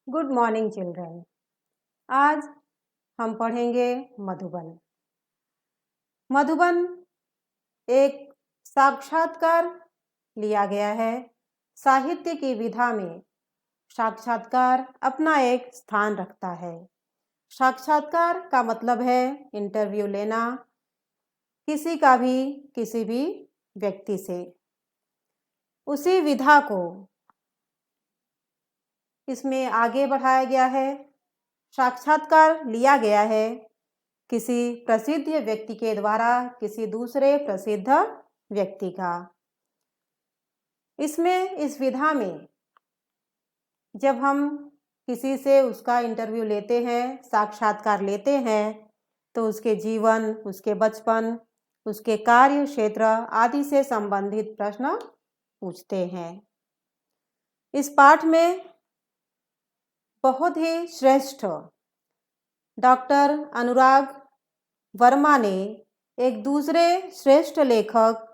Good morning children. आज हम पढ़ेंगे मधुबन। मधुबन एक साक्षात्कार लिया गया है। साहित्य की विधा में साक्षात्कार अपना एक स्थान रखता है। साक्षात्कार का मतलब है इंटरव्यू लेना किसी भी व्यक्ति से। उसी विधा को इसमें आगे बढ़ाया गया है। साक्षात्कार लिया गया है किसी प्रसिद्ध व्यक्ति के द्वारा किसी दूसरे प्रसिद्ध व्यक्ति का। इस विधा में जब हम किसी से उसका इंटरव्यू लेते हैं, साक्षात्कार लेते हैं, तो उसके जीवन, उसके बचपन, उसके कार्य क्षेत्र आदि से संबंधित प्रश्न पूछते हैं। इस पाठ में बहुत ही श्रेष्ठ डॉक्टर अनुराग वर्मा ने एक दूसरे श्रेष्ठ लेखक,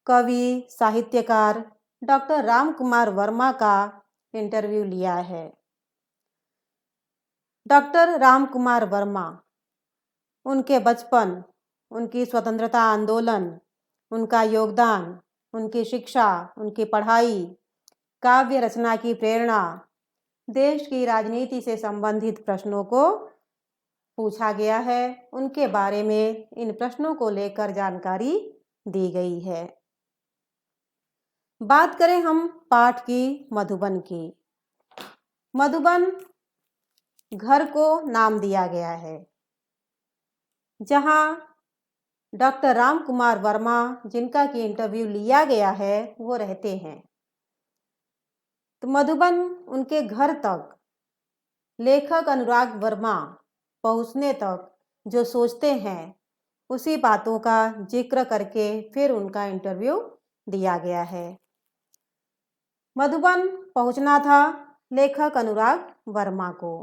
कवि, साहित्यकार डॉक्टर राम कुमार वर्मा का इंटरव्यू लिया है। डॉक्टर राम कुमार वर्मा, उनके बचपन, उनकी स्वतंत्रता आंदोलन, उनका योगदान, उनकी शिक्षा, उनकी पढ़ाई, काव्य रचना की प्रेरणा, देश की राजनीति से संबंधित प्रश्नों को पूछा गया है। उनके बारे में इन प्रश्नों को लेकर जानकारी दी गई है। बात करें हम पाठ की मधुबन की। मधुबन घर को नाम दिया गया है जहां डॉक्टर राम कुमार वर्मा, जिनका की इंटरव्यू लिया गया है, वो रहते हैं। तो मधुबन उनके घर तक लेखक अनुराग वर्मा पहुंचने तक जो सोचते हैं, उसी बातों का जिक्र करके फिर उनका इंटरव्यू दिया गया है। मधुबन पहुंचना था लेखक अनुराग वर्मा को।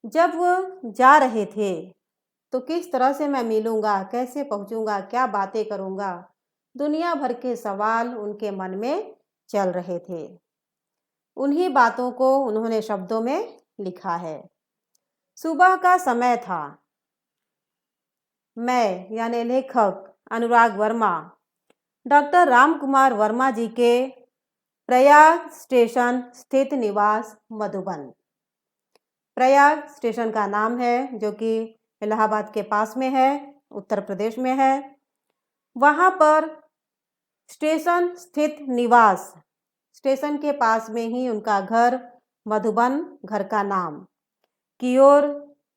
जब वो जा रहे थे तो किस तरह से मैं मिलूंगा, कैसे पहुंचूंगा, क्या बातें करूंगा, दुनिया भर के सवाल उनके मन में चल रहे थे। उन्हीं बातों को उन्होंने शब्दों में लिखा है। सुबह का समय था। मैं यानी लेखक अनुराग वर्मा डॉक्टर राम कुमार वर्मा जी के प्रयाग स्टेशन स्थित निवास मधुबन। प्रयाग स्टेशन का नाम है जो कि इलाहाबाद के पास में है, उत्तर प्रदेश में है। वहाँ पर स्टेशन स्थित निवास, स्टेशन के पास में ही उनका घर मधुबन, घर का नाम की ओर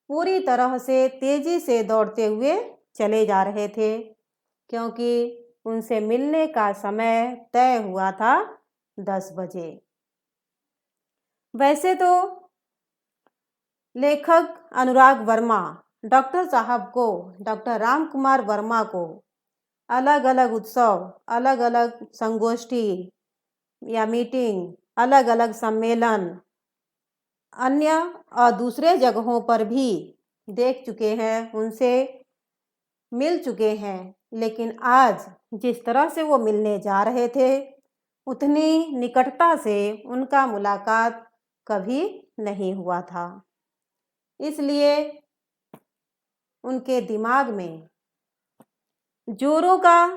पूरी तरह से तेजी से दौड़ते हुए चले जा रहे थे, क्योंकि उनसे मिलने का समय तय हुआ था 10 बजे। वैसे तो लेखक अनुराग वर्मा डॉक्टर साहब को, डॉक्टर राम कुमार वर्मा को अलग अलग उत्सव, अलग अलग संगोष्ठी या मीटिंग, अलग अलग सम्मेलन, अन्य और दूसरे जगहों पर भी देख चुके हैं, उनसे मिल चुके हैं। लेकिन आज जिस तरह से वो मिलने जा रहे थे, उतनी निकटता से उनका मुलाकात कभी नहीं हुआ था। इसलिए उनके दिमाग में जोरों का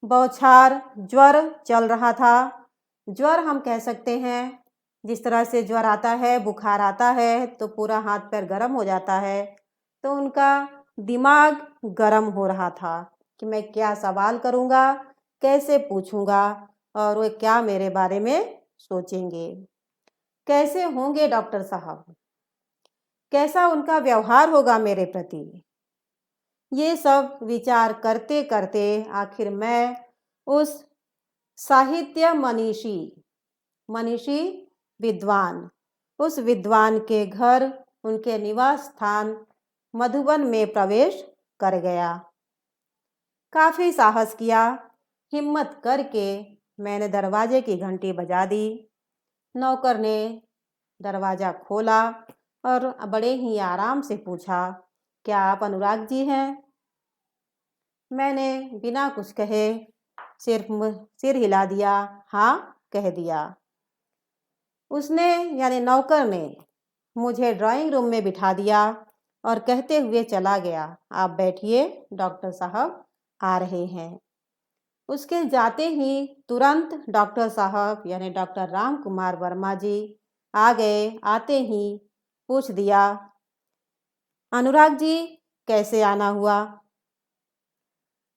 बौछार, ज्वर चल रहा था। ज्वर हम कह सकते हैं, जिस तरह से ज्वर आता है, बुखार आता है तो पूरा हाथ पैर गर्म हो जाता है, तो उनका दिमाग गर्म हो रहा था कि मैं क्या सवाल करूँगा, कैसे पूछूँगा और वे क्या मेरे बारे में सोचेंगे, कैसे होंगे डॉक्टर साहब, कैसा उनका व्यवहार होगा मेरे प्रति। ये सब विचार करते करते आखिर मैं उस साहित्य मनीषी विद्वान, उस विद्वान के घर, उनके निवास स्थान मधुबन में प्रवेश कर गया। काफ़ी साहस किया, हिम्मत करके मैंने दरवाजे की घंटी बजा दी। नौकर ने दरवाज़ा खोला और बड़े ही आराम से पूछा, क्या आप अनुराग जी हैं? मैंने बिना कुछ कहे सिर्फ सिर हिला दिया, हाँ कह दिया। उसने यानी नौकर ने मुझे ड्राइंग रूम में बिठा दिया और कहते हुए चला गया, आप बैठिए, डॉक्टर साहब आ रहे हैं। उसके जाते ही तुरंत डॉक्टर साहब यानी डॉक्टर राम कुमार वर्मा जी आ गए। आते ही पूछ दिया, अनुराग जी कैसे आना हुआ?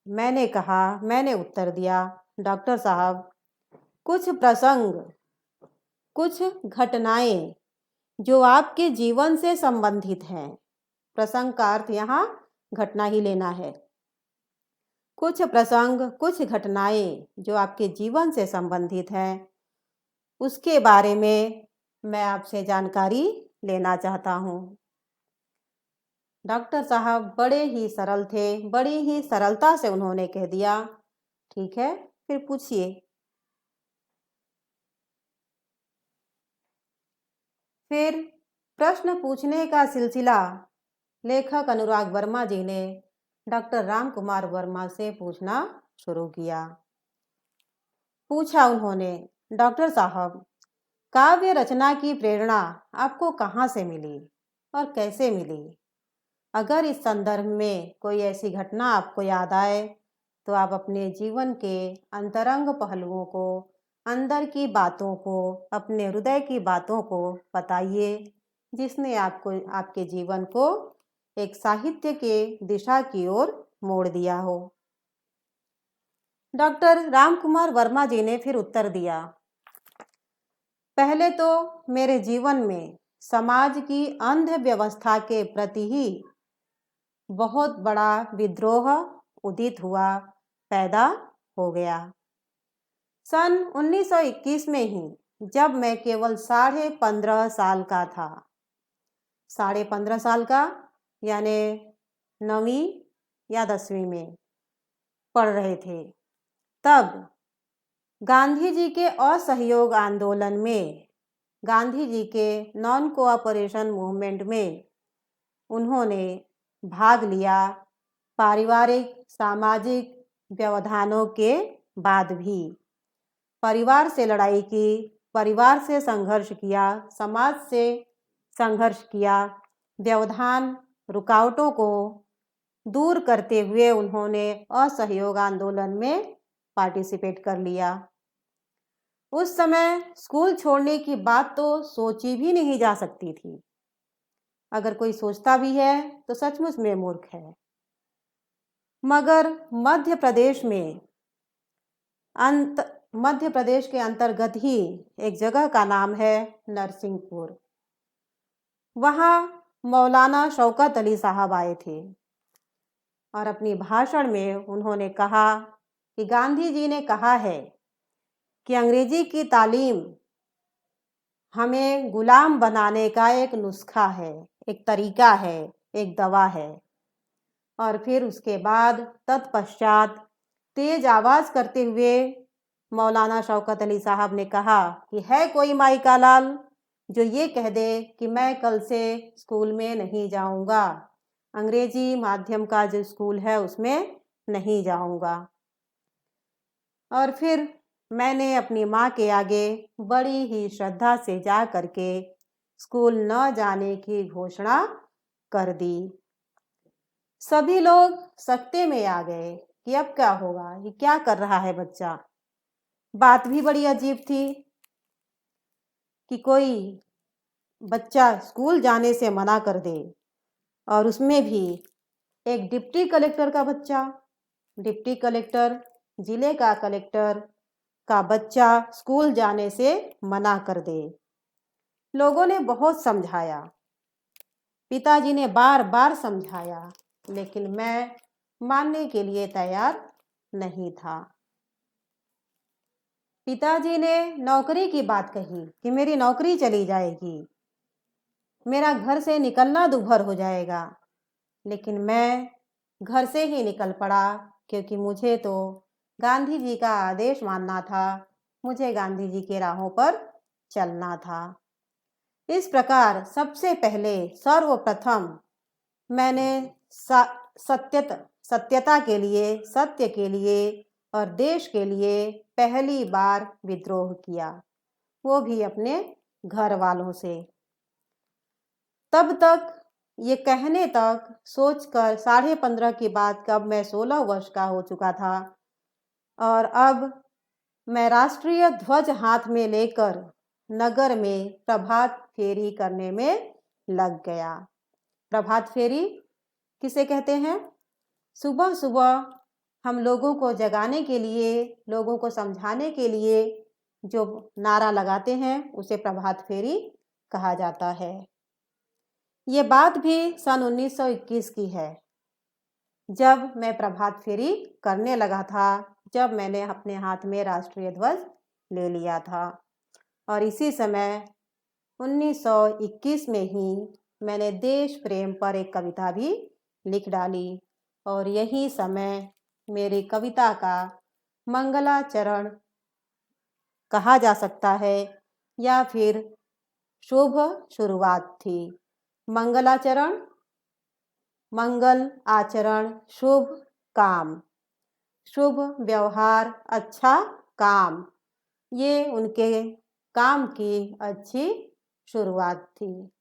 मैंने उत्तर दिया, डॉक्टर साहब कुछ प्रसंग, कुछ घटनाएं जो आपके जीवन से संबंधित हैं। प्रसंग का अर्थ यहाँ घटना ही लेना है। कुछ प्रसंग, कुछ घटनाएं जो आपके जीवन से संबंधित हैं, उसके बारे में मैं आपसे जानकारी लेना चाहता हूँ। डॉक्टर साहब बड़े ही सरल थे, बड़ी ही सरलता से उन्होंने कह दिया, ठीक है, फिर पूछिए। फिर प्रश्न पूछने का सिलसिला लेखक अनुराग वर्मा जी ने डॉक्टर राम कुमार वर्मा से पूछना शुरू किया। पूछा उन्होंने, डॉक्टर साहब काव्य रचना की प्रेरणा आपको कहाँ से मिली और कैसे मिली? अगर इस संदर्भ में कोई ऐसी घटना आपको याद आए तो आप अपने जीवन के अंतरंग पहलुओं को, अंदर की बातों को, अपने हृदय की बातों को बताइए, जिसने आपके जीवन को एक साहित्य के दिशा की ओर मोड़ दिया हो। डॉक्टर राम कुमार वर्मा जी ने फिर उत्तर दिया, पहले तो मेरे जीवन में समाज की अंध व्यवस्था के प्रति ही बहुत बड़ा विद्रोह उदित हुआ, पैदा हो गया। सन 1921 में ही, जब मैं केवल 15.5 साल का था, 15.5 साल का यानी 9वीं या 10वीं में पढ़ रहे थे, तब गांधी जी के असहयोग आंदोलन में, गांधी जी के नॉन कोऑपरेशन मूवमेंट में उन्होंने भाग लिया। पारिवारिक सामाजिक व्यवधानों के बाद भी परिवार से लड़ाई की, परिवार से संघर्ष किया, समाज से संघर्ष किया, व्यवधान रुकावटों को दूर करते हुए उन्होंने असहयोग आंदोलन में पार्टिसिपेट कर लिया। उस समय स्कूल छोड़ने की बात तो सोची भी नहीं जा सकती थी। अगर कोई सोचता भी है तो सचमुच में मूर्ख है। मगर मध्य प्रदेश के अंतर्गत ही एक जगह का नाम है नरसिंहपुर। वहाँ मौलाना शौकत अली साहब आए थे और अपनी भाषण में उन्होंने कहा कि गांधी जी ने कहा है कि अंग्रेजी की तालीम हमें गुलाम बनाने का एक नुस्खा है, एक तरीका है, एक दवा है। और फिर उसके बाद तत्पश्चात तेज आवाज करते हुए मौलाना शौकत अली साहब ने कहा कि है कोई माई का लाल जो ये कह दे कि मैं कल से स्कूल में नहीं जाऊंगा, अंग्रेजी माध्यम का जो स्कूल है उसमें नहीं जाऊंगा। और फिर मैंने अपनी माँ के आगे बड़ी ही श्रद्धा से जा करके स्कूल न जाने की घोषणा कर दी। सभी लोग सकते में आ गए कि अब क्या होगा, ये क्या कर रहा है बच्चा। बात भी बड़ी अजीब थी कि कोई बच्चा स्कूल जाने से मना कर दे, और उसमें भी एक डिप्टी कलेक्टर का बच्चा, डिप्टी कलेक्टर, जिले का कलेक्टर का बच्चा स्कूल जाने से मना कर दे। लोगों ने बहुत समझाया, पिताजी ने बार बार समझाया, लेकिन मैं मानने के लिए तैयार नहीं था। पिताजी ने नौकरी की बात कही कि मेरी नौकरी चली जाएगी, मेरा घर से निकलना दूभर हो जाएगा, लेकिन मैं घर से ही निकल पड़ा क्योंकि मुझे तो गांधी जी का आदेश मानना था, मुझे गांधी जी के राहों पर चलना था। इस प्रकार सबसे पहले सर्वप्रथम मैंने सत्यता के लिए, सत्य के लिए और देश के लिए पहली बार विद्रोह किया, वो भी अपने घर वालों से। तब तक ये कहने तक सोचकर 15.5 की बात कब मैं 16 वर्ष का हो चुका था और अब मैं राष्ट्रीय ध्वज हाथ में लेकर नगर में प्रभात फेरी करने में लग गया। प्रभात फेरी किसे कहते हैं? सुबह सुबह हम लोगों को जगाने के लिए, लोगों को समझाने के लिए जो नारा लगाते हैं उसे प्रभात फेरी कहा जाता है। ये बात भी सन 1921 की है, जब मैं प्रभात फेरी करने लगा था, जब मैंने अपने हाथ में राष्ट्रीय ध्वज ले लिया था। और इसी समय 1921 में ही मैंने देश प्रेम पर एक कविता भी लिख डाली और यही समय मेरी कविता का मंगलाचरण कहा जा सकता है या फिर शुभ शुरुआत थी। मंगलाचरण, मंगल आचरण, शुभ काम, शुभ व्यवहार, अच्छा काम, ये उनके काम की अच्छी शुरुआत थी।